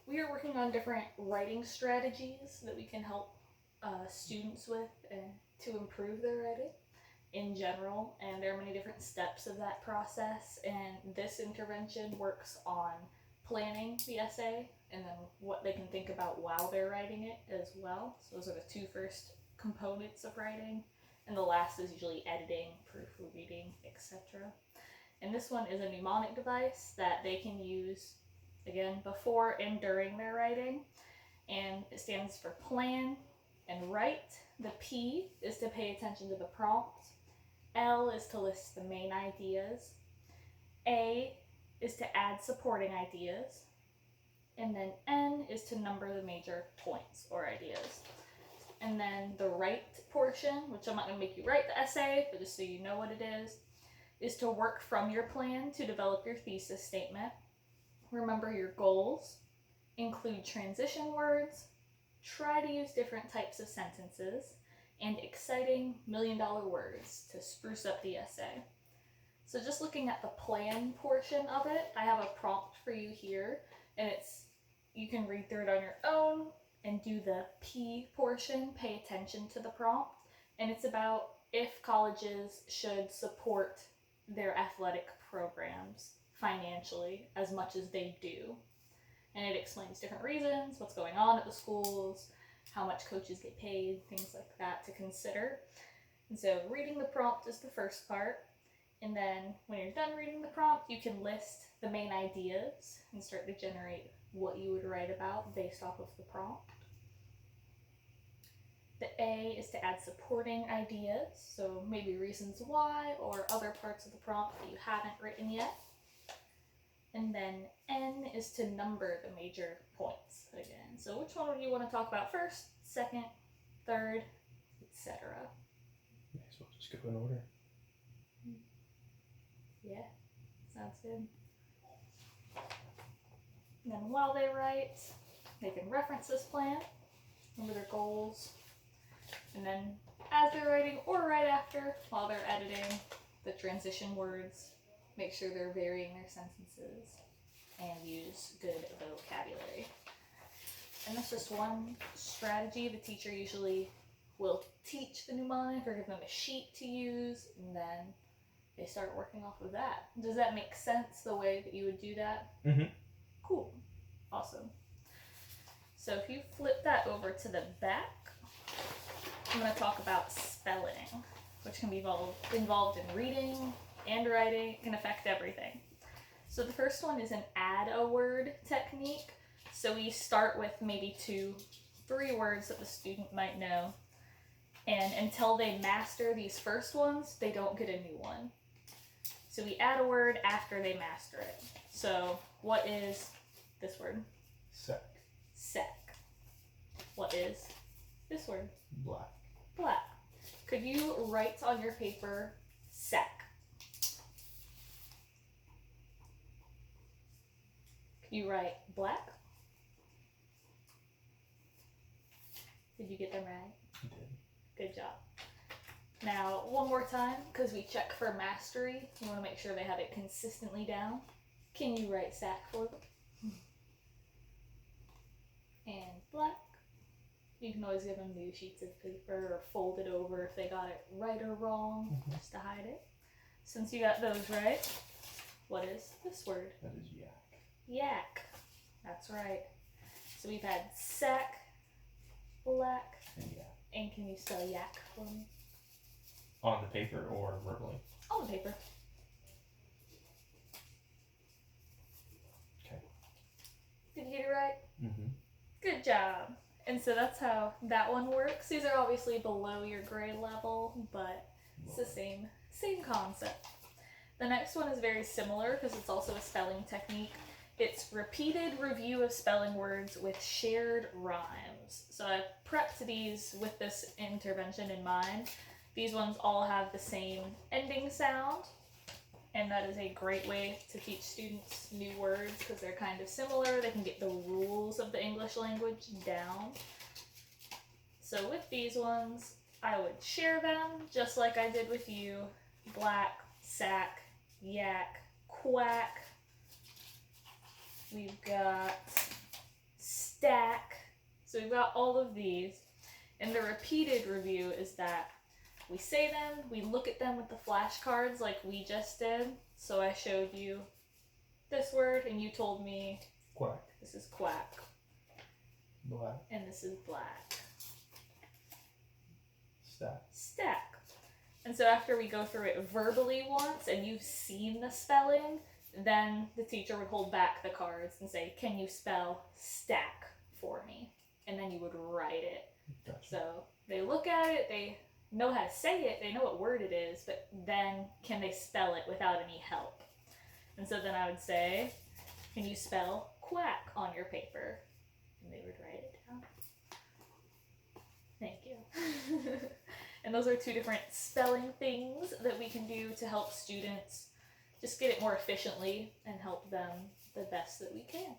we are working on different writing strategies that we can help students with and to improve their writing in general. And there are many different steps of that process. And this intervention works on planning the essay and then what they can think about while they're writing it as well. So those are the two first components of writing. And the last is usually editing, proofreading, etc. And this one is a mnemonic device that they can use, again, before and during their writing. And it stands for plan and write. The P is to pay attention to the prompt. L is to list the main ideas. A is to add supporting ideas. And then N is to number the major points or ideas. And then the write portion, which I'm not going to make you write the essay, but just so you know what it is to work from your plan to develop your thesis statement. Remember your goals, include transition words, try to use different types of sentences, and exciting million-dollar words to spruce up the essay. So just looking at the plan portion of it, I have a prompt for you here, and you can read through it on your own and do the P portion, pay attention to the prompt, and it's about if colleges should support their athletic programs financially as much as they do. And it explains different reasons, what's going on at the schools, how much coaches get paid, things like that to consider. And so reading the prompt is the first part. And then when you're done reading the prompt, you can list the main ideas and start to generate what you would write about based off of the prompt. The A is to add supporting ideas, so maybe reasons why or other parts of the prompt that you haven't written yet. And then N is to number the major points again. So which one would you want to talk about first, second, third, etc.? May as well just go in order. Yeah, sounds good. And then while they write, they can reference this plan, remember their goals, and then as they're writing or right after, while they're editing, the transition words, make sure they're varying their sentences and use good vocabulary. And that's just one strategy. The teacher usually will teach the mnemonic or give them a sheet to use, and then they start working off of that. Does that make sense, the way that you would do that? Mm-hmm. Cool. Awesome. So if you flip that over to the back, I'm going to talk about spelling, which can be involved in reading and writing. It can affect everything. So the first one is an add a word technique. So we start with maybe 2-3 words that the student might know. And until they master these first ones, they don't get a new one. So we add a word after they master it. So what is this word? Sec. Sec. What is this word? Black. Black. Could you write on your paper sec? Could you write black? Did you get them right? I did. Good job. Now, one more time, because we check for mastery. We want to make sure they have it consistently down. Can you write sack for them? And black. You can always give them new sheets of paper or fold it over if they got it right or wrong, just to hide it. Since you got those right, what is this word? That is yak. Yak. That's right. So we've had sack, black, And yak. and can you spell yak for me? On the paper or verbally? On the paper. Okay. Did you get it right? Mm-hmm. Good job. And so that's how that one works. These are obviously below your grade level, but it's the same concept. The next one is very similar because it's also a spelling technique. It's repeated review of spelling words with shared rhymes. So I prepped these with this intervention in mind. These ones all have the same ending sound, and that is a great way to teach students new words because they're kind of similar. They can get the rules of the English language down. So with these ones, I would share them just like I did with you. Black, sack, yak, quack. We've got got all of these. And the repeated review is that we say them, we look at them with the flashcards like we just did. So I showed you this word and you told me Quack. this is quack Black. and this is black. Stack. Stack. And so after we go through it verbally once and you've seen the spelling, then the teacher would hold back the cards and say, can you spell stack for me? And then you would write it. Gotcha. So they look at it, they know how to say it, they know what word it is, but then can they spell it without any help? And so then I would say, can you spell quack on your paper? And they would write it down. Thank you. And those are two different spelling things that we can do to help students just get it more efficiently and help them the best that we can.